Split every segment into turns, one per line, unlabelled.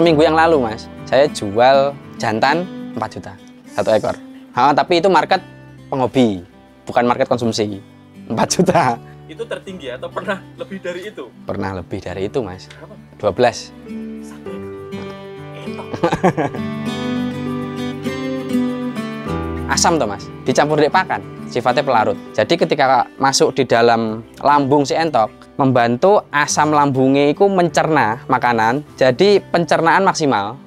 seminggu yang lalu mas, saya jual jantan 4 juta 1 ekor. Tapi itu market penghobi, bukan market konsumsi. 4 juta.
Itu tertinggi atau pernah lebih dari itu?
Pernah lebih dari itu mas.
Berapa?
12. Asam tuh mas, dicampur dek pakan, sifatnya pelarut. Jadi ketika masuk di dalam lambung si entok, membantu asam lambungnya itu mencerna makanan. Jadi pencernaan maksimal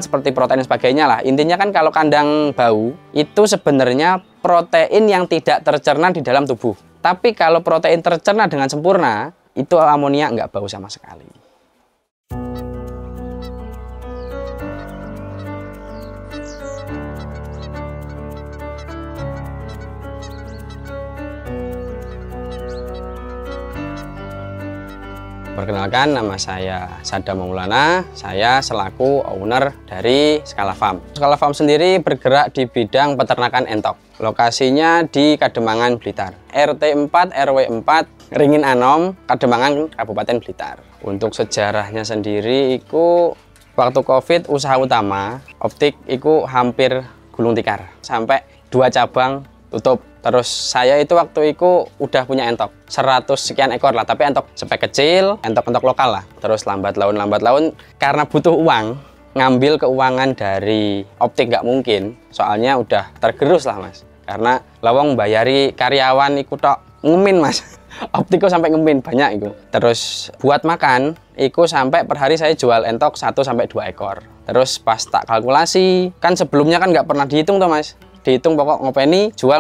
seperti protein dan sebagainya lah. Intinya kan kalau kandang bau itu sebenarnya protein yang tidak tercerna di dalam tubuh. Tapi kalau protein tercerna dengan sempurna, itu amonia nggak bau sama sekali. Perkenalkan, nama saya Sadam Maulana, saya selaku owner dari Skala Farm. Skala Farm sendiri bergerak di bidang peternakan entok. Lokasinya di Kademangan, Blitar. RT 4, RW 4, Ringin Anom, Kademangan, Kabupaten Blitar. Untuk sejarahnya sendiri, itu waktu COVID usaha utama, optik itu hampir gulung tikar. Sampai 2 cabang tutup. Terus saya itu waktu itu udah punya entok 100 sekian ekor lah, tapi entok spek kecil, entok-entok lokal lah. Terus lambat laun karena butuh uang, ngambil keuangan dari optik nggak mungkin, soalnya udah tergerus lah mas. Karena lawang bayari karyawan ikut tok ngemin mas. Optiku sampai ngemin banyak itu. Terus buat makan, itu sampai per hari saya jual entok 1 sampai 2 ekor. Terus pas tak kalkulasi, kan sebelumnya kan nggak pernah dihitung tuh mas. Dihitung pokok ngopeni jual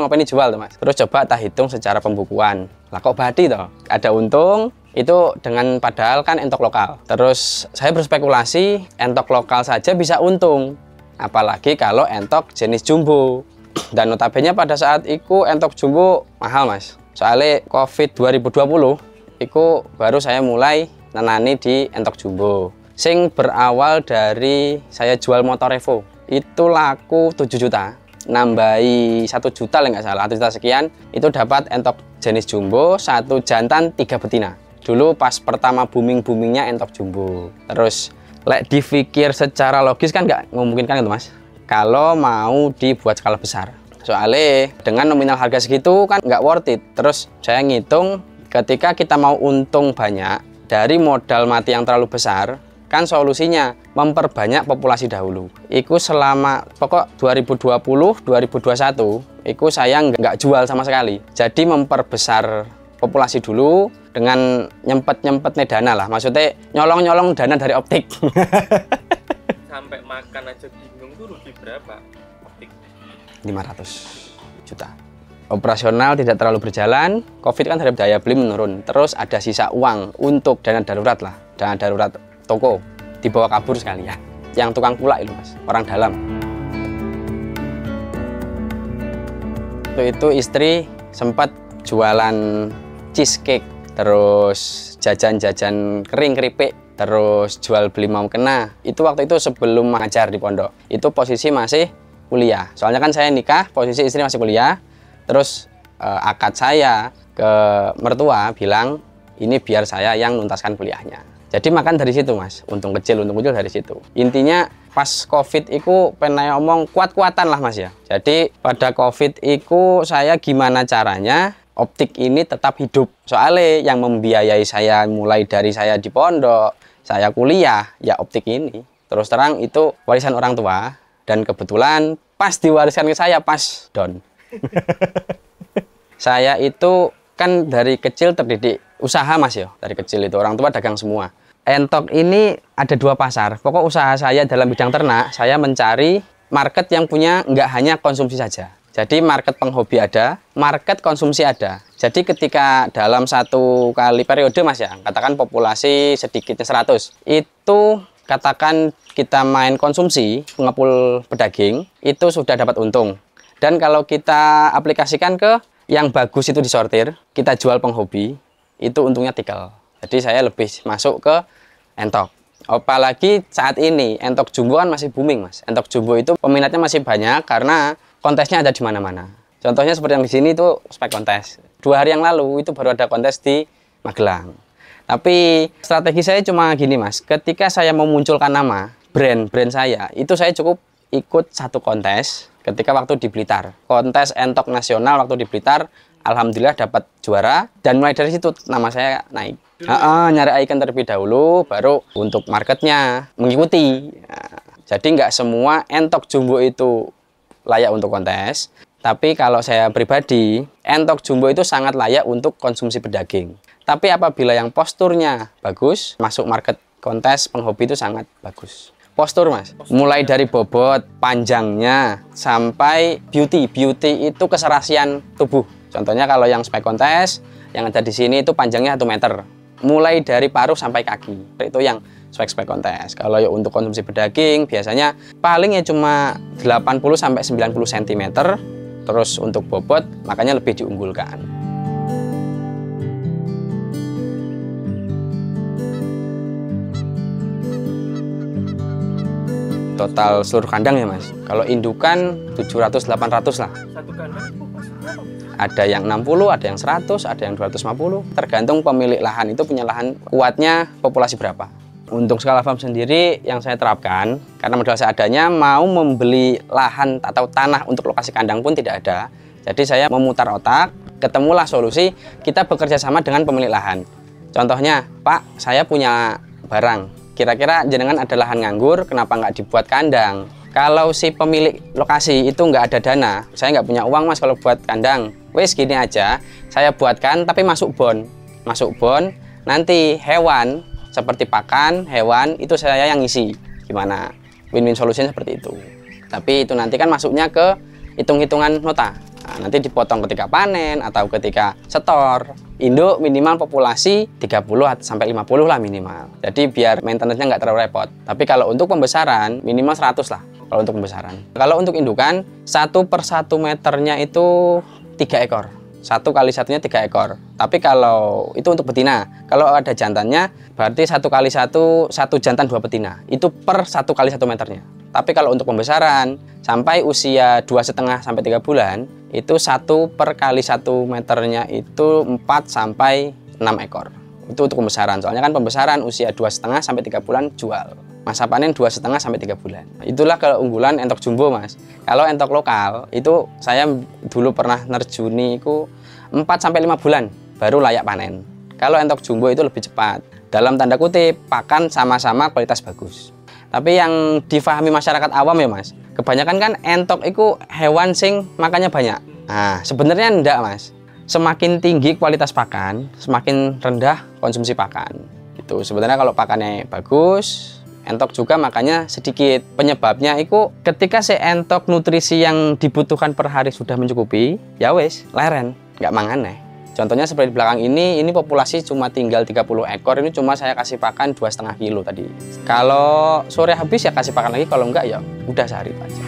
tuh mas. Terus coba tak hitung secara pembukuan. Lah kok badi toh? Ada untung itu dengan padahal kan entok lokal. Terus saya berspekulasi entok lokal saja bisa untung. Apalagi kalau entok jenis jumbo. Dan notabene pada saat itu entok jumbo mahal mas. Soalnya COVID 2020 itu baru saya mulai nanani di entok jumbo. Sing berawal dari saya jual motor Evo. Itu laku 7 juta. Nambahi 1 juta lah nggak salah, 1 juta sekian, itu dapat entok jenis jumbo, 1 jantan 3 betina. Dulu pas pertama boomingnya entok jumbo. Terus lek dipikir secara logis kan nggak memungkinkan itu mas, kalau mau dibuat skala besar. Soalnya dengan nominal harga segitu kan nggak worth it. Terus saya ngitung ketika kita mau untung banyak dari modal mati yang terlalu besar, kan solusinya memperbanyak populasi dahulu. Iku selama pokok 2020-2021 iku saya nggak jual sama sekali. Jadi memperbesar populasi dulu dengan nyempet dana lah. Maksudnya nyolong dana dari optik.
Sampai makan aja bingung tuh rugi berapa optik?
500 juta. Operasional tidak terlalu berjalan, COVID kan terhadap daya beli menurun. Terus ada sisa uang untuk dana darurat lah, dana darurat toko dibawa kabur sekalian. Yang tukang pula itu mas, orang dalam. Itu istri sempat jualan cheesecake, terus jajan-jajan kering keripik, terus jual beli mau kena. Itu waktu itu sebelum mengajar di pondok. Itu posisi masih kuliah. Soalnya kan saya nikah, posisi istri masih kuliah. Terus akad saya ke mertua bilang ini biar saya yang nuntaskan kuliahnya. Jadi makan dari situ mas, untung kecil dari situ. Intinya pas COVID itu pengen omong kuat-kuatan lah mas ya. Jadi pada COVID itu saya gimana caranya optik ini tetap hidup. Soalnya yang membiayai saya mulai dari saya di pondok, saya kuliah, ya optik ini. Terus terang itu warisan orang tua dan kebetulan pas diwariskan ke saya pas down. Saya itu kan dari kecil terdidik usaha mas ya. Dari kecil itu orang tua dagang semua. Entok ini ada 2 pasar. Pokok usaha saya dalam bidang ternak, saya mencari market yang punya nggak hanya konsumsi saja. Jadi market penghobi ada, market konsumsi ada. Jadi ketika dalam 1 kali periode mas ya, katakan populasi sedikitnya 100, itu katakan kita main konsumsi, pengepul pedaging, itu sudah dapat untung. Dan kalau kita aplikasikan ke yang bagus itu disortir, kita jual penghobi, itu untungnya tikel. Jadi saya lebih masuk ke entok. Apalagi saat ini entok jumbo kan masih booming mas. Entok jumbo itu peminatnya masih banyak karena kontesnya ada di mana-mana. Contohnya seperti yang di sini itu spek kontes. 2 hari yang lalu itu baru ada kontes di Magelang. Tapi strategi saya cuma gini Mas, ketika saya memunculkan nama brand saya, itu saya cukup ikut satu kontes ketika waktu di Blitar. Kontes entok nasional waktu di Blitar, alhamdulillah dapat juara, dan mulai dari situ nama saya naik. Nyari icon terlebih dahulu, baru untuk marketnya mengikuti. Nah, jadi nggak semua entok jumbo itu layak untuk kontes, tapi kalau saya pribadi, entok jumbo itu sangat layak untuk konsumsi pedaging. Tapi apabila yang posturnya bagus, masuk market kontes penghobi itu sangat bagus. Postur Mas, mulai dari bobot, panjangnya, sampai beauty. Beauty itu keserasian tubuh. Contohnya kalau yang spek kontes, yang ada di sini itu panjangnya 1 meter. Mulai dari paruh sampai kaki. Itu yang spek kontes. Kalau untuk konsumsi pedaging, biasanya paling ya cuma 80-90 cm. Terus untuk bobot, makanya lebih diunggulkan. Total seluruh kandang ya Mas. Kalau indukan 700-800 lah.
Satu kandang itu maksudnya apa?
Ada yang 60, ada yang 100, ada yang 250. Tergantung pemilik lahan itu punya lahan kuatnya populasi berapa. Untuk skala farm sendiri yang saya terapkan, karena modal seadanya, mau membeli lahan atau tanah untuk lokasi kandang pun tidak ada. Jadi saya memutar otak, ketemulah solusi, kita bekerja sama dengan pemilik lahan. Contohnya, Pak, saya punya barang. Kira-kira jenengan ada lahan nganggur, kenapa nggak dibuat kandang? Kalau si pemilik lokasi itu nggak ada dana, saya nggak punya uang Mas kalau buat kandang. Wes gini aja, saya buatkan tapi masuk bon. Masuk bon, nanti hewan seperti pakan, hewan itu saya yang ngisi. Gimana? Win-win solution seperti itu. Tapi itu nanti kan masuknya ke hitung-hitungan nota. Nah, nanti dipotong ketika panen atau ketika setor. Induk minimal populasi 30-50 lah minimal. Jadi biar maintenance-nya nggak terlalu repot. Tapi kalau untuk pembesaran minimal 100 lah kalau untuk pembesaran. Kalau untuk indukan 1/1 meternya itu 3 ekor. 1 kali satunya 3 ekor. Tapi kalau itu untuk betina, kalau ada jantannya berarti 1 kali 1 jantan 2 betina. Itu per 1 kali 1 meternya. Tapi kalau untuk pembesaran sampai usia 2,5 sampai 3 bulan, itu 1 per kali 1 meternya itu 4 sampai 6 ekor. Itu untuk pembesaran. Soalnya kan pembesaran usia 2,5 sampai 3 bulan jual. Masa panen 2,5 sampai 3 bulan. Itulah keunggulan entok jumbo Mas. Kalau entok lokal itu saya dulu pernah nerjuni itu 4 sampai 5 bulan baru layak panen. Kalau entok jumbo itu lebih cepat. Dalam tanda kutip, pakan sama-sama kualitas bagus. Tapi yang difahami masyarakat awam ya Mas, kebanyakan kan entok itu hewan sing makannya banyak. Nah, sebenarnya enggak Mas. Semakin tinggi kualitas pakan, semakin rendah konsumsi pakan. Gitu. Sebenarnya kalau pakannya bagus, entok juga makannya sedikit. Penyebabnya itu ketika si entok nutrisi yang dibutuhkan per hari sudah mencukupi, ya wes, leren, nggak mangan nih. Contohnya seperti di belakang ini populasi cuma tinggal 30 ekor, ini cuma saya kasih pakan 2,5 kilo tadi. Kalau sore habis ya kasih pakan lagi, kalau enggak ya udah sehari itu aja.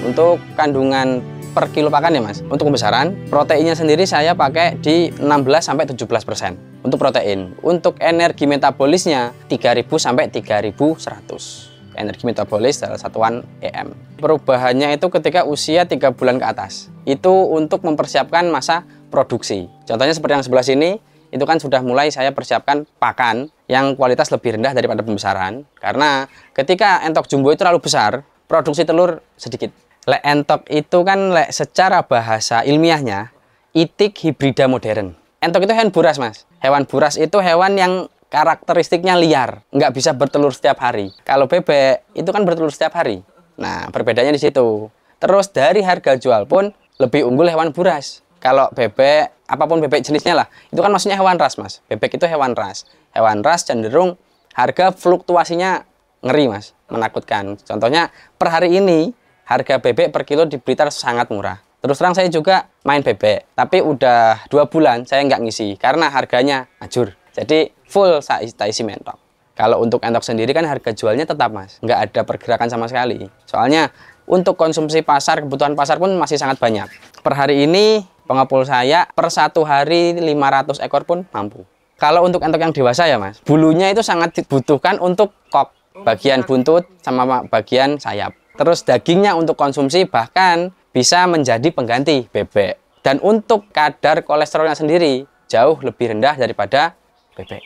Untuk kandungan per kilo pakan ya Mas, untuk pembesaran, proteinnya sendiri saya pakai di 16-17% untuk protein. Untuk energi metabolisnya 3000 sampai 3100. Energi metabolis dalam satuan EM. Perubahannya itu ketika usia 3 bulan ke atas. Itu untuk mempersiapkan masa produksi. Contohnya seperti yang sebelah sini, itu kan sudah mulai saya persiapkan pakan yang kualitas lebih rendah daripada pembesaran. Karena ketika entok jumbo itu terlalu besar, produksi telur sedikit. Lek entok itu kan secara bahasa ilmiahnya, itik hibrida modern. Entok itu hewan buras Mas. Hewan buras itu hewan yang karakteristiknya liar, nggak bisa bertelur setiap hari. Kalau bebek itu kan bertelur setiap hari. Nah, perbedaannya di situ. Terus dari harga jual pun lebih unggul hewan buras. Kalau bebek, apapun bebek jenisnya lah, itu kan maksudnya hewan ras Mas. Bebek itu hewan ras. Hewan ras cenderung harga fluktuasinya ngeri Mas, menakutkan. Contohnya per hari ini harga bebek per kilo di Blitar sangat murah. Terus terang saya juga main bebek, tapi udah 2 bulan saya nggak ngisi karena harganya ajur. Jadi full tak isi mentok. Kalau untuk entok sendiri kan harga jualnya tetap Mas, nggak ada pergerakan sama sekali. Soalnya untuk konsumsi pasar, kebutuhan pasar pun masih sangat banyak. Per hari ini pengepul saya per 1 hari 500 ekor pun mampu. Kalau untuk entok yang dewasa ya Mas, bulunya itu sangat dibutuhkan untuk kok, bagian buntut sama bagian sayap. Terus dagingnya untuk konsumsi bahkan bisa menjadi pengganti bebek. Dan untuk kadar kolesterolnya sendiri jauh lebih rendah daripada bebek.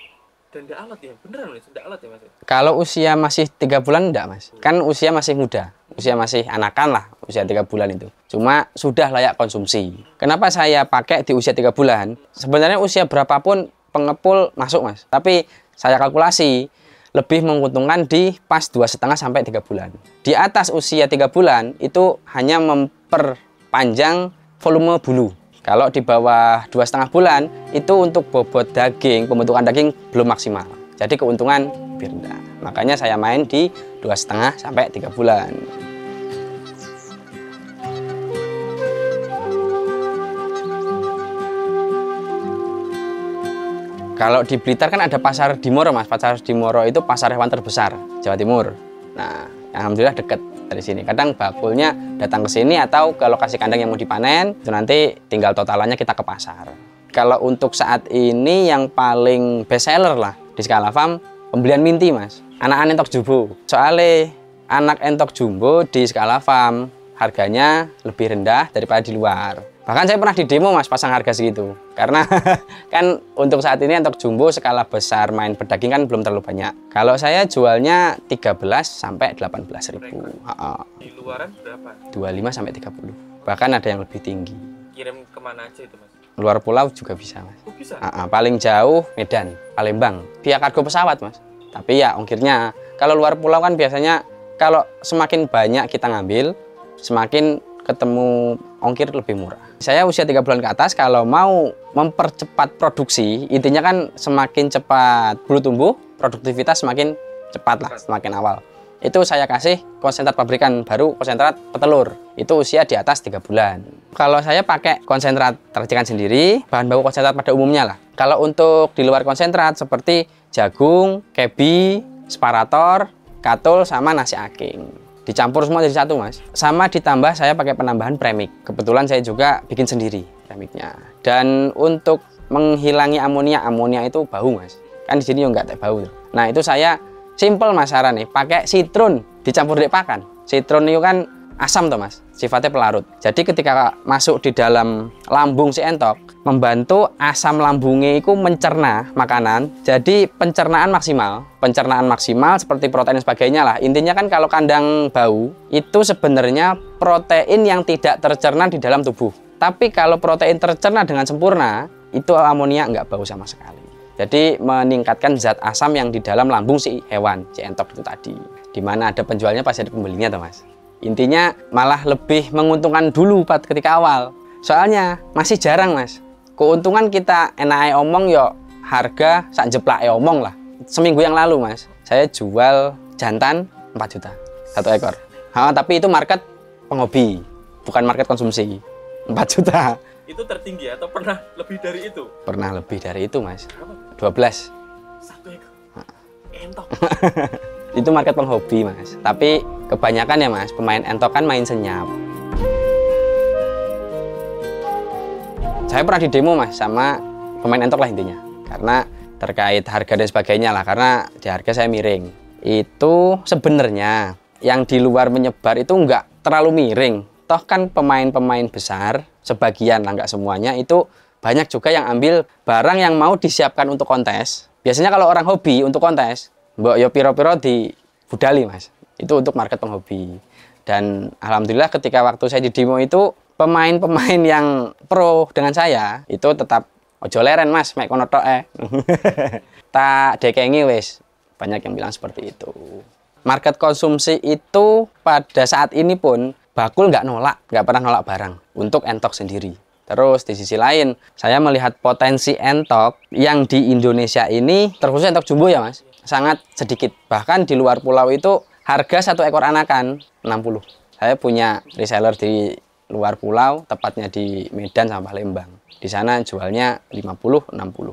Dan enggak alat ya? Beneran Mas? Enggak alat ya Mas?
Kalau usia masih 3 bulan enggak Mas. Kan usia masih muda. Usia masih anakan lah, usia 3 bulan itu. Cuma sudah layak konsumsi. Kenapa saya pakai di usia 3 bulan? Sebenarnya usia berapapun pengepul masuk Mas. Tapi saya kalkulasi lebih menguntungkan di pas 2,5 sampai 3 bulan. Di atas usia 3 bulan itu hanya memperpanjang volume bulu. Kalau di bawah 2,5 bulan itu untuk bobot daging, pembentukan daging belum maksimal. Jadi keuntungan lebih rendah. Makanya saya main di 2,5 sampai 3 bulan. Kalau di Blitar kan ada pasar Dimoro Mas. Pasar Dimoro itu pasar hewan terbesar Jawa Timur. Nah, alhamdulillah deket dari sini. Kadang bakulnya datang ke sini atau ke lokasi kandang yang mau dipanen, itu nanti tinggal totalannya kita ke pasar. Kalau untuk saat ini yang paling best seller lah di Skala Farm, pembelian Minty Mas. Anak-anak entok jumbo. Soalnya anak entok jumbo di Skala Farm harganya lebih rendah daripada di luar. Bahkan saya pernah di demo Mas pasang harga segitu. Karena kan untuk saat ini entok jumbo skala besar main pedaging kan belum terlalu banyak. Kalau saya jualnya 13 sampai 18 ribu.
Di luaran berapa?
25 sampai 30. Bahkan ada yang lebih tinggi.
Kirim kemana aja itu Mas?
Luar pulau juga bisa Mas.
Oh, bisa?
Paling jauh Medan, Palembang. Via kargo pesawat Mas. Tapi ya ongkirnya. Kalau luar pulau kan biasanya kalau semakin banyak kita ngambil, semakin ketemu ongkir lebih murah. Saya usia 3 bulan ke atas, kalau mau mempercepat produksi, intinya kan semakin cepat bulu tumbuh, produktivitas semakin cepat lah, semakin awal. Itu saya kasih konsentrat pabrikan baru, konsentrat petelur. Itu usia di atas 3 bulan. Kalau saya pakai konsentrat racikan sendiri, bahan baku konsentrat pada umumnya lah. Kalau untuk di luar konsentrat seperti jagung, kebi, separator, katul, sama nasi aking. Dicampur semua jadi satu Mas. Sama ditambah saya pakai penambahan premik. Kebetulan saya juga bikin sendiri premiknya. Dan untuk menghilangi amonia, amonia itu bau Mas. Kan di sini juga nggak bau. Nah itu saya simple Mas saran nih, pakai citron dicampur dek pakan. Citron itu kan asam toh Mas, sifatnya pelarut. Jadi ketika masuk di dalam lambung si entok, membantu asam lambungnya itu mencerna makanan. Jadi pencernaan maksimal seperti protein dan sebagainya lah. Intinya kan kalau kandang bau itu sebenarnya protein yang tidak tercerna di dalam tubuh. Tapi kalau protein tercerna dengan sempurna, itu amonia nggak bau sama sekali. Jadi meningkatkan zat asam yang di dalam lambung si hewan, si entok itu tadi. Dimana ada penjualnya pasti ada pembelinya toh Mas. Intinya malah lebih menguntungkan dulu ketika awal. Soalnya masih jarang Mas. Keuntungan kita enak omong yo harga sak jeplak omong lah. Seminggu yang lalu Mas, saya jual jantan 4 juta 1 ekor. Tapi itu market penghobi, bukan market konsumsi. 4 juta.
Itu tertinggi atau pernah lebih dari itu?
Pernah lebih dari itu Mas.
Berapa?
12.
1 ekor. Entok.
Itu market penghobi Mas. Tapi kebanyakan ya Mas, pemain entok kan main senyap. Saya pernah di demo Mas sama pemain entok lah intinya. Karena terkait harga dan sebagainya lah, karena di harga saya miring. Itu sebenarnya yang di luar menyebar itu nggak terlalu miring. Toh kan pemain-pemain besar, sebagian lah nggak semuanya, itu banyak juga yang ambil barang yang mau disiapkan untuk kontes. Biasanya kalau orang hobi untuk kontes, mbok yo piro-piro di budali Mas. Itu untuk market penghobi. Dan alhamdulillah ketika waktu saya di demo itu pemain-pemain yang pro dengan saya itu tetap ojo leren Mas, mek kono tok tak dekengi wis. Banyak yang bilang seperti itu. Market konsumsi itu pada saat ini pun bakul nggak pernah nolak barang untuk entok sendiri. Terus di sisi lain, saya melihat potensi entok yang di Indonesia ini, terkhusus entok jumbo ya Mas, sangat sedikit. Bahkan di luar pulau itu harga 1 ekor anakan 60. Saya punya reseller di luar pulau, tepatnya di Medan sama Palembang. Di sana jualnya 50, 60.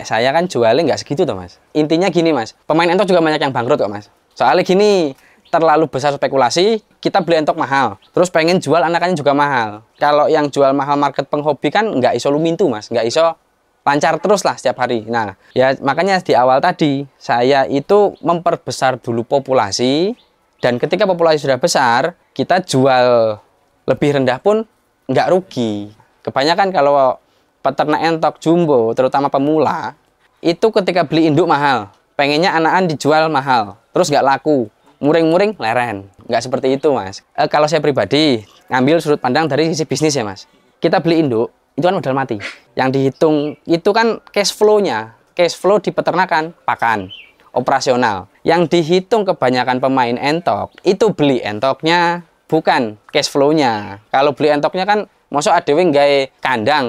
Saya kan jualnya nggak segitu toh Mas. Intinya gini Mas, pemain entok juga banyak yang bangkrut kok Mas. Soalnya gini, terlalu besar spekulasi, kita beli entok mahal. Terus pengen jual anakannya juga mahal. Kalau yang jual mahal market penghobi kan nggak iso lumintu Mas, nggak iso lancar terus lah setiap hari. Nah, ya makanya di awal tadi, saya itu memperbesar dulu populasi, dan ketika populasi sudah besar, kita jual lebih rendah pun nggak rugi. Kebanyakan kalau peternak entok jumbo, terutama pemula, itu ketika beli induk mahal, pengennya anakan dijual mahal, terus nggak laku, muring-muring leren. Nggak seperti itu, Mas. Kalau saya pribadi, ngambil sudut pandang dari sisi bisnis ya, Mas. Kita beli induk, itu kan modal mati. Yang dihitung, itu kan cash flow-nya. Cash flow di peternakan, pakan, operasional. Yang dihitung kebanyakan pemain entok, itu beli entoknya, bukan cash flow-nya. Kalau beli entoknya kan, masa ada yang nggak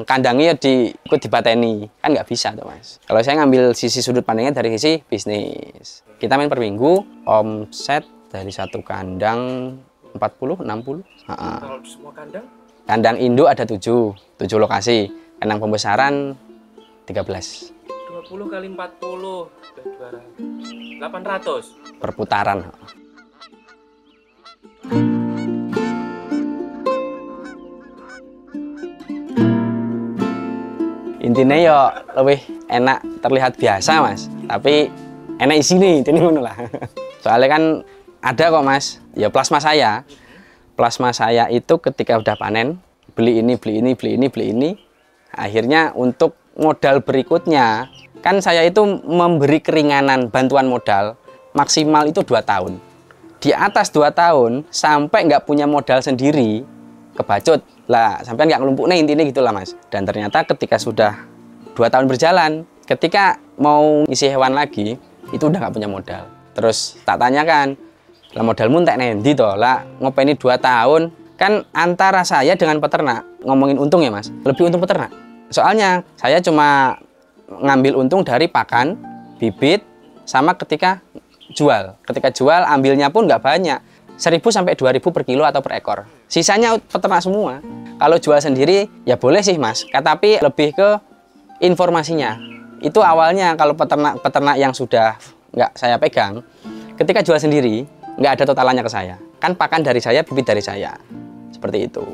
kandangnya ikut dibateni. Kan nggak bisa tuh, Mas. Kalau saya ngambil sisi sudut pandangnya dari sisi bisnis. Kita main per minggu, omset dari satu kandang 40, 60.
Kalau di semua kandang?
Kandang induk ada 7 lokasi. Kandang pembesaran 13.
20 kali 40, 200. 800.
Perputaran. Intinya ya lebih enak terlihat biasa, Mas, tapi enak isi nih, ini ngono lah. Soalnya kan ada kok, Mas, ya plasma saya itu ketika udah panen beli ini, akhirnya untuk modal berikutnya kan saya itu memberi keringanan bantuan modal maksimal itu 2 tahun. Di atas 2 tahun sampai nggak punya modal sendiri, kebacut lah, sampai nggak ngelumpuk nih, intinya gitulah, Mas. Dan ternyata ketika sudah 2 tahun berjalan, ketika mau isi hewan lagi, itu udah nggak punya modal. Terus tak tanyakan, lah modalmu entek nendi toh, lah ngopeni 2 tahun, kan antara saya dengan peternak, ngomongin untung ya, Mas, lebih untung peternak. Soalnya saya cuma ngambil untung dari pakan, bibit, sama ketika jual. Ketika jual ambilnya pun nggak banyak, 1.000 sampai 2.000 per kilo atau per ekor. Sisanya peternak semua. Kalau jual sendiri ya boleh sih, Mas, tapi lebih ke informasinya. Itu awalnya kalau peternak yang sudah nggak saya pegang, ketika jual sendiri nggak ada totalannya ke saya. Kan pakan dari saya, bibit dari saya. Seperti itu.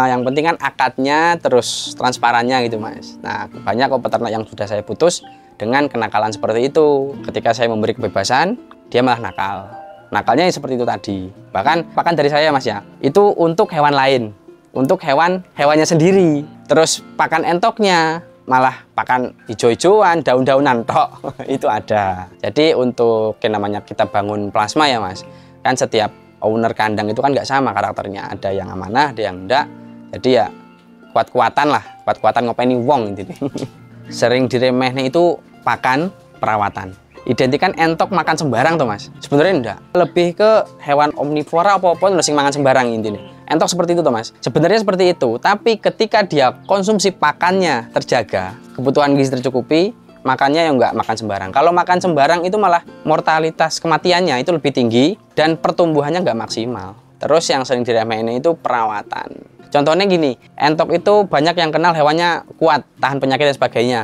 Yang penting kan akadnya terus transparannya gitu, Mas. Nah, banyak kok peternak yang sudah saya putus dengan kenakalan seperti itu. Ketika saya memberi kebebasan, dia malah nakal. Nakalnya seperti itu tadi. Bahkan pakan dari saya, Mas, ya, itu untuk hewan lain, untuk hewannya sendiri. Terus pakan entoknya malah pakan hijau-hijauan, daun-daunan tok. Itu ada. Jadi untuk yang namanya kita bangun plasma ya, Mas, kan setiap owner kandang itu kan nggak sama karakternya. Ada yang amanah, ada yang enggak. Jadi ya kuat-kuatan lah, kuat-kuatan ngopeni wong intinya. Sering diremehnya itu pakan, perawatan. Identikan entok makan sembarang tuh, Mas. Sebenarnya enggak. Lebih ke hewan omnivora apa-apa sing mangan sembarang intinya. Entok seperti itu tuh, Mas. Sebenarnya seperti itu, tapi ketika dia konsumsi pakannya terjaga, kebutuhan gizi tercukupi, makannya yang enggak makan sembarang. Kalau makan sembarang itu malah mortalitas kematiannya itu lebih tinggi dan pertumbuhannya enggak maksimal. Terus yang sering diremehin itu perawatan. Contohnya gini, entok itu banyak yang kenal hewannya kuat, tahan penyakit dan sebagainya.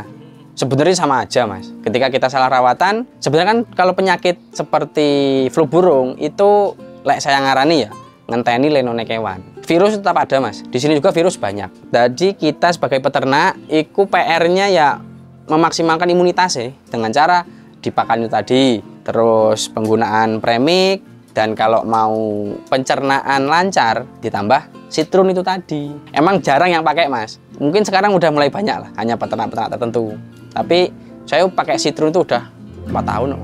Sebenarnya sama aja, Mas. Ketika kita salah rawatan, sebenarnya kan kalau penyakit seperti flu burung itu saya ngarani ya, ngenteni lenone kewan. Virus tetap ada, Mas. Di sini juga virus banyak. Jadi kita sebagai peternak, itu PR-nya ya memaksimalkan imunitas ya, dengan cara dipakan itu tadi, terus penggunaan premik, dan kalau mau pencernaan lancar ditambah Citrun itu tadi. Emang jarang yang pakai, Mas. Mungkin sekarang udah mulai banyak lah, hanya peternak-peternak tertentu. Tapi saya pakai Citrun itu udah 4 tahun.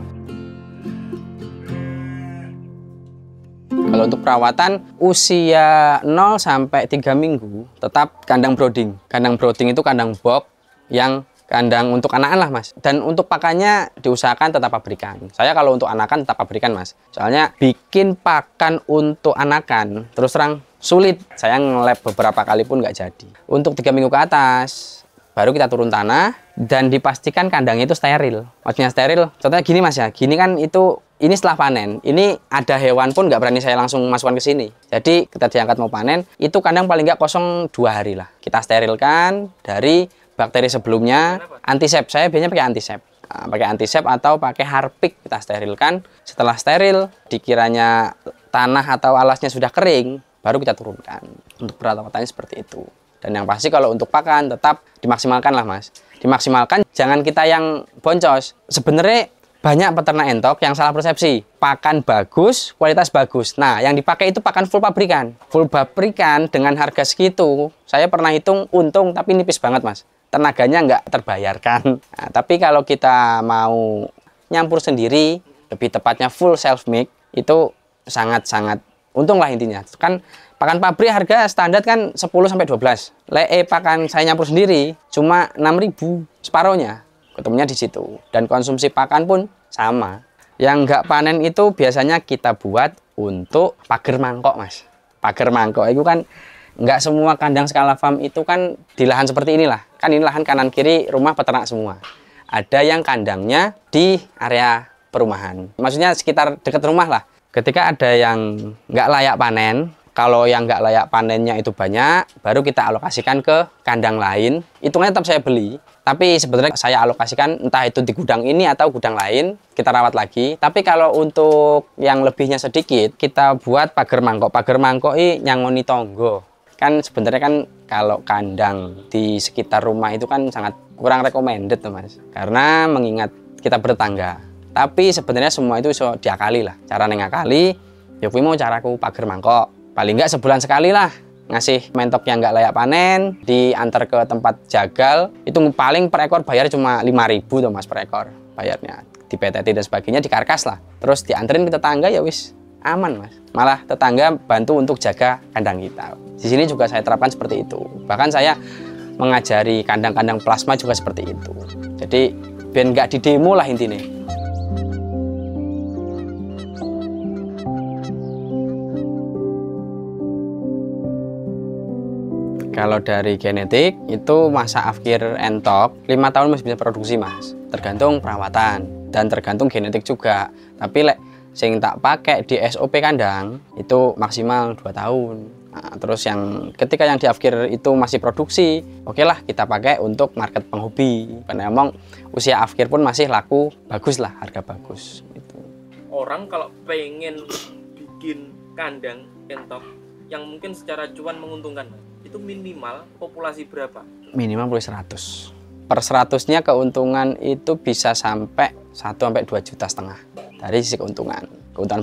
Kalau untuk perawatan usia 0 sampai 3 minggu tetap kandang brooding. Kandang brooding itu kandang box yang kandang untuk anakan lah, Mas. Dan untuk pakannya diusahakan tetap pabrikan. Saya kalau untuk anakan tetap pabrikan, Mas. Soalnya bikin pakan untuk anakan terus terang sulit. Saya nge-lab beberapa kali pun nggak jadi. Untuk 3 minggu ke atas baru kita turun tanah dan dipastikan kandangnya itu steril. Maksudnya steril, contohnya gini, Mas, ya. Gini kan ini setelah panen. Ini ada hewan pun nggak berani saya langsung masukkan ke sini. Jadi kita diangkat mau panen, itu kandang paling nggak kosong 2 hari lah. Kita sterilkan dari bakteri sebelumnya. Antisep, saya biasanya pakai antisep. Pakai antisep atau pakai harpik kita sterilkan. Setelah steril, dikiranya tanah atau alasnya sudah kering, baru kita turunkan. Untuk perawatannya seperti itu. Dan yang pasti kalau untuk pakan tetap dimaksimalkan lah, Mas. Dimaksimalkan, jangan kita yang boncos. Sebenarnya banyak peternak entok yang salah persepsi. Pakan bagus, kualitas bagus. Nah, yang dipakai itu pakan full pabrikan. Full pabrikan dengan harga segitu, saya pernah hitung untung tapi nipis banget, Mas. Tenaganya nggak terbayarkan. Nah, tapi kalau kita mau nyampur sendiri, lebih tepatnya full self-make, itu sangat-sangat untung lah intinya. Kan pakan pabrik harga standar kan 10-12. Pakan saya nyampur sendiri cuma 6.000 separohnya. Ketemunya di situ. Dan konsumsi pakan pun sama. Yang nggak panen itu biasanya kita buat untuk pagar mangkok, Mas. Pagar mangkok itu kan nggak semua kandang skala farm itu kan di lahan seperti inilah. Kan ini lahan kanan kiri rumah peternak semua. Ada yang kandangnya di area perumahan. Maksudnya sekitar dekat rumah lah. Ketika ada yang nggak layak panen, kalau yang nggak layak panennya itu banyak, baru kita alokasikan ke kandang lain. Hitungannya tetap saya beli. Tapi sebenarnya saya alokasikan entah itu di gudang ini atau gudang lain, kita rawat lagi. Tapi kalau untuk yang lebihnya sedikit, kita buat pagar mangkok. Pagar mangkok ini nyangoni tonggo. Kan sebenarnya kan kalau kandang di sekitar rumah itu kan sangat kurang recommended tuh, Mas. Karena mengingat kita bertetangga. Tapi sebenarnya semua itu bisa diakali lah. Cara ngakali, ya kuwi mau caraku pagar mangkok. Paling nggak sebulan sekali lah ngasih mentok yang nggak layak panen, diantar ke tempat jagal. Itu paling per ekor bayar cuma 5.000 tuh, Mas, per ekor bayarnya. Di PTT dan sebagainya, dikarkas lah. Terus dianterin ke tetangga, ya wis aman, Mas. Malah tetangga bantu untuk jaga kandang kita. Di sini juga saya terapkan seperti itu. Bahkan saya mengajari kandang-kandang plasma juga seperti itu. Jadi biar nggak didemo lah intinya. Kalau dari genetik itu masa akhir entok 5 tahun masih bisa produksi, Mas. Tergantung perawatan dan tergantung genetik juga. Tapi sing tak pakai di SOP kandang itu maksimal 2 tahun. Nah, terus ketika yang di akhir itu masih produksi, oke lah kita pakai untuk market penghobi. Karena emang usia akhir pun masih laku bagus lah, harga bagus. Gitu.
Orang kalau pengen bikin kandang entok yang mungkin secara cuan menguntungkan, itu minimal populasi berapa?
Minimal 100. Per 100-nya keuntungan itu bisa sampai 1-2,5 juta dari sisi keuntungan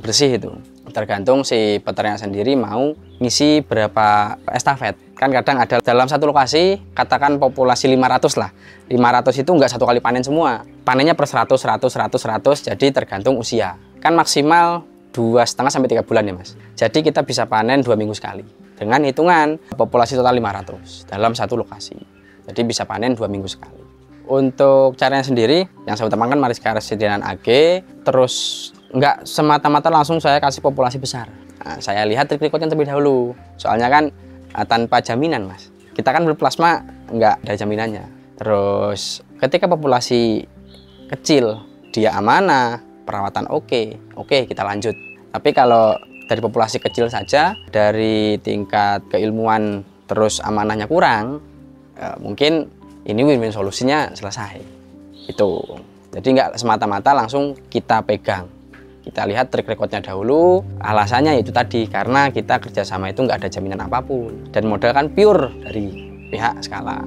bersih itu. Tergantung si peternak sendiri mau ngisi berapa estafet. Kan kadang ada dalam satu lokasi, katakan populasi 500 lah. 500 itu nggak satu kali panen semua. Panennya per 100, jadi tergantung usia. Kan maksimal 2,5-3 bulan ya, Mas. Jadi kita bisa panen 2 minggu sekali. Dengan hitungan populasi total 500 dalam satu lokasi. Jadi bisa panen 2 minggu sekali. Untuk caranya sendiri, yang saya utamakan Mariska Residenan AG, terus nggak semata-mata langsung saya kasih populasi besar. Nah, saya lihat trik rekodnya terlebih dahulu. Soalnya kan tanpa jaminan, Mas. Kita kan berplasma nggak ada jaminannya. Terus ketika populasi kecil, dia amanah, perawatan oke, kita lanjut. Tapi kalau dari populasi kecil saja, dari tingkat keilmuan terus amanahnya kurang, mungkin ini win-win solusinya selesai. Itu. Jadi nggak semata-mata langsung kita pegang. Kita lihat track recordnya dahulu. Alasannya itu tadi, karena kita kerjasama itu nggak ada jaminan apapun. Dan modal kan pure dari pihak skala.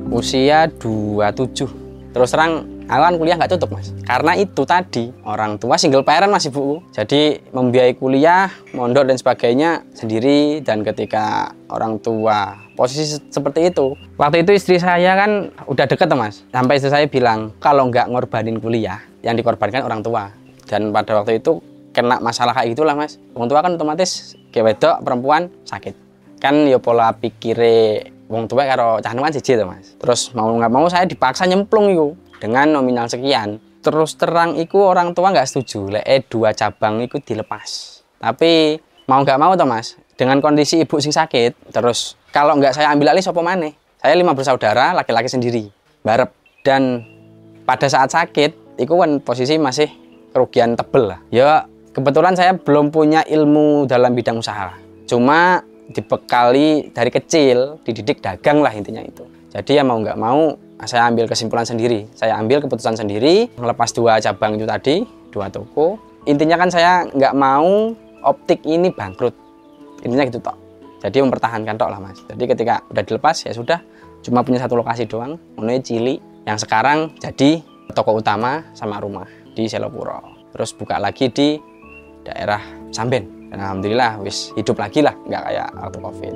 Usia 27. Terus terang, aku kan kuliah nggak tutup, Mas. Karena itu tadi, orang tua single parent Mas Ibu. Jadi membiayai kuliah, mondok dan sebagainya sendiri. Dan ketika orang tua posisi seperti itu, waktu itu istri saya kan udah deket tuh, Mas. Sampai istri saya bilang, kalau nggak ngorbanin kuliah, yang dikorbankan orang tua. Dan pada waktu itu kena masalah kayak gitulah, Mas. Orang tua kan otomatis wedok perempuan sakit. Kan ya pola pikire wong tua karo cah kan siji to, Mas. Terus mau nggak mau saya dipaksa nyemplung itu dengan nominal sekian. Terus terang iku orang tua nggak setuju, 2 cabang itu dilepas. Tapi mau nggak mau toh, Mas, dengan kondisi ibu sing sakit, terus kalau nggak saya ambil alih sapa maneh. Saya 5 bersaudara, laki-laki sendiri, barep. Dan pada saat sakit, itu kan posisi masih kerugian tebel lah. Ya kebetulan saya belum punya ilmu dalam bidang usaha. Cuma dibekali dari kecil, dididik dagang lah intinya itu. Jadi ya mau nggak mau, saya ambil kesimpulan sendiri. Saya ambil keputusan sendiri, melepas 2 cabang itu tadi, 2 toko. Intinya kan saya nggak mau optik ini bangkrut. Intinya gitu tok. Jadi mempertahankan tok lah, Mas. Jadi ketika udah dilepas ya sudah, cuma punya 1 lokasi doang, namanya Cili. yang sekarang jadi toko utama sama rumah di Selopuro. Terus buka lagi di daerah Samben. Dan alhamdulillah wis hidup lagi lah, nggak kayak waktu COVID.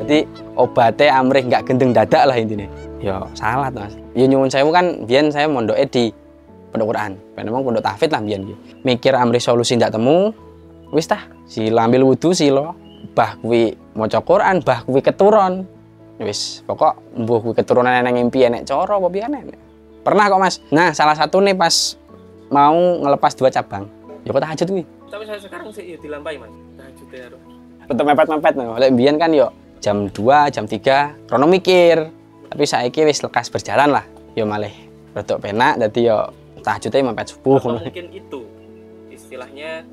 Jadi obatnya amrih nggak gendeng dadak lah intinya. Ya salah mas. Ya nyuwun sewu kan, biyen saya mondoknya di pondok Quran. Memang pondok tahfidz lah biyen. Mikir amrih solusi ndak temu, wis tah sila ambil wudu sila, bah kuwi maca Quran, bah kuwi keturun. Wis pokok mbuh kuwi keturunan nang ngimpi enek cara apa piye enek. Pernah kok mas. Nah salah satu nih pas mau ngelepas 2 cabang, ya kok tahajud kuwi.
Tapi saya sekarang sih ya dilampahi mas, tahajudnya harus.
Tetep mepet-mepet no. Lek biyen kan yo jam 2, jam 3 krono mikir. Tapi saiki wis lekas berjalan lah. Yo malih rodok penak dadi yo tahajudnya mepet subuh.
Mungkin itu istilahnya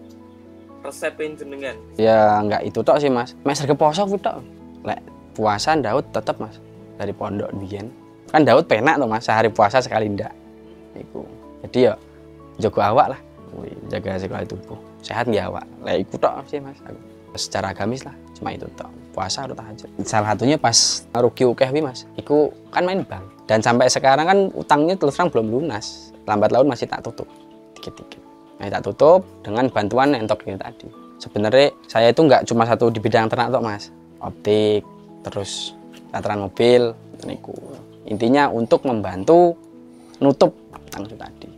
resepin jenengan.
Ya enggak itu tok sih mas. Mes rega poso kuwi tok. Lek puasa Daud tetep mas dari pondok biyen. Kan Daud penak tuh mas, sehari puasa sekali ndak. Iku. Jadi yo jaga awak lah. Jaga segala tubuh. Sehat nggih awak. Lek iku tok sih mas aku. Secara agamis lah, cuma itu tok. Puasa atau tahajud. Salah satunya pas rugi ukeh wi mas. Iku kan main bank. Dan sampai sekarang kan utangnya terus terang belum lunas. Lambat laun masih tak tutup. Dikit-dikit. Nah, tak tutup dengan bantuan entok ini tadi. Sebenarnya saya itu nggak cuma satu di bidang ternak tok mas. Optik, terus tataran mobil, niku. Intinya untuk membantu nutup utang itu tadi.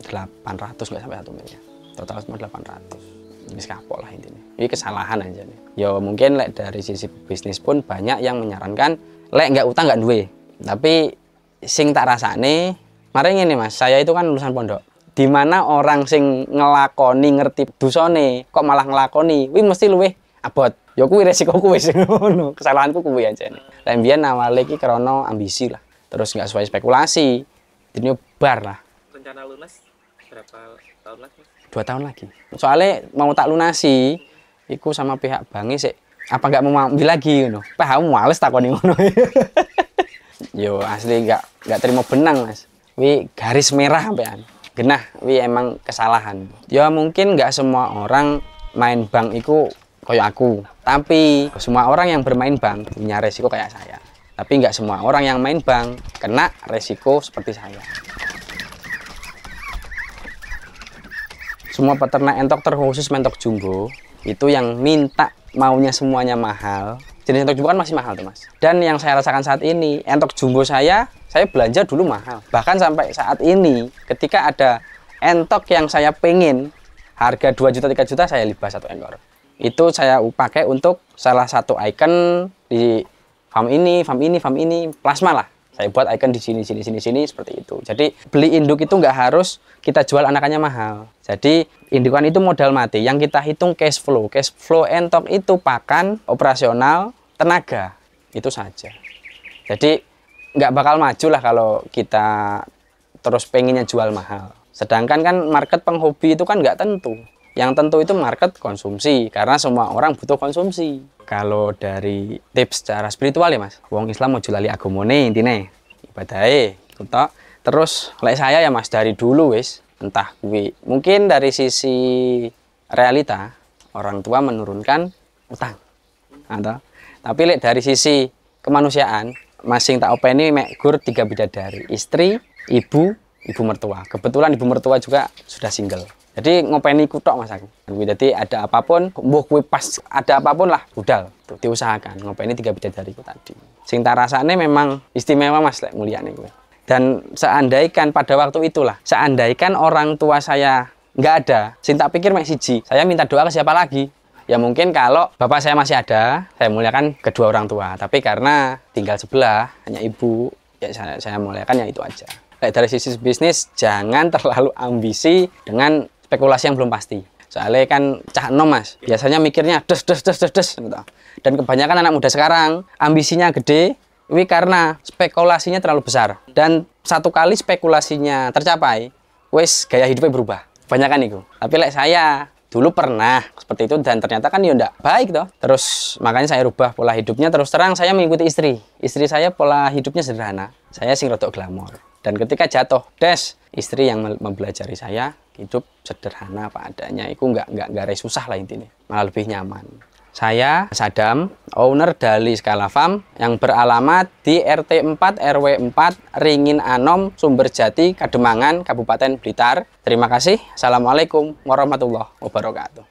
800 nggak sampai 1 miliar. Total cuma 800. Ini kapok lah intinya. Ini kesalahan aja nih. Ya mungkin lek dari sisi bisnis pun banyak yang menyarankan lek nggak utang nggak duwe. Tapi sing tak rasane, mari ngene mas, saya itu kan lulusan pondok. Di mana orang sing ngelakoni ngerti dosane kok malah ngelakoni, kuwi mesti luwih abot. Ya kuwi resikoku wis ngono. Kesalahanku kuwi aja nih. Lek mbiyen awale iki krana ambisi lah. Terus nggak sesuai spekulasi. Jadi bar lah.
Rencana lunas berapa tahun lagi?
2 tahun lagi. Soalnya mau tak lunasi, iku sama pihak bank sih. Apa nggak mau ambil lagi ngono? Kamu males takoni ngono. Yo asli nggak terima benang mas. Wi garis merah sampean. Genah, wi emang kesalahan. Ya mungkin nggak semua orang main bank iku kayak aku. Tapi semua orang yang bermain bank punya resiko kayak saya. Tapi nggak semua orang yang main bank kena resiko seperti saya. Semua peternak entok terkhusus mentok jumbo itu yang minta maunya semuanya mahal. Jenis entok jumbo kan masih mahal tuh mas. Dan yang saya rasakan saat ini entok jumbo saya belanja dulu mahal. Bahkan sampai saat ini ketika ada entok yang saya pengen harga 2 juta 3 juta saya libas 1 ekor. Itu saya pakai untuk salah satu icon di farm ini plasma lah. Saya buat icon di sini seperti itu. Jadi beli induk itu nggak harus kita jual anakannya mahal. Jadi indukan itu modal mati. Yang kita hitung cash flow. Cash flow entok itu pakan, operasional, tenaga. Itu saja. Jadi nggak bakal maju lah kalau kita terus pengennya jual mahal. Sedangkan kan market penghobi itu kan nggak tentu. Yang tentu itu market konsumsi. Karena semua orang butuh konsumsi. Kalau dari tips secara spiritual ya mas, wong Islam mau julali agamane intine ibadahe gitu tok. Terus lek saya ya mas dari dulu wis entah kuwi mungkin dari sisi realita orang tua menurunkan utang. Atau tapi lek dari sisi kemanusiaan masing tak openi mek gur 3 bidadari, istri, ibu mertua. Kebetulan ibu mertua juga sudah single. Jadi ngopeni kutok mas aku. Jadi ada apapun, mbuh kuwi pas ada apapun lah, budal. Tuh, diusahakan ngopeni 3 bidadari ku tadi. Sing tak rasane memang istimewa mas lek mulyane kuwi. Dan seandaikan pada waktu itulah, seandaikan orang tua saya nggak ada, sing tak pikir mek siji, saya minta doa ke siapa lagi? Ya mungkin kalau bapak saya masih ada, saya muliakan kedua orang tua. Tapi karena tinggal sebelah, hanya ibu, ya saya muliakan yang itu aja. Dari sisi bisnis, jangan terlalu ambisi dengan spekulasi yang belum pasti. Soalnya kan cah enom mas, biasanya mikirnya des. Gitu. Dan kebanyakan anak muda sekarang ambisinya gede, ini karena spekulasinya terlalu besar. Dan satu kali spekulasinya tercapai, wes gaya hidupnya berubah. Kebanyakan itu. Tapi like saya dulu pernah seperti itu dan ternyata kan ya enggak baik toh. Terus makanya saya rubah pola hidupnya. Terus terang saya mengikuti istri. Istri saya pola hidupnya sederhana. Saya sing rodok glamor. Dan ketika jatuh, istri yang mempelajari saya hidup sederhana apa adanya. Itu nggak susah lah intinya, malah lebih nyaman. Saya Sadam, owner dari Skala Farm yang beralamat di RT 4 RW 4 Ringin Anom, Sumberjati, Kademangan, Kabupaten Blitar. Terima kasih. Assalamualaikum warahmatullahi wabarakatuh.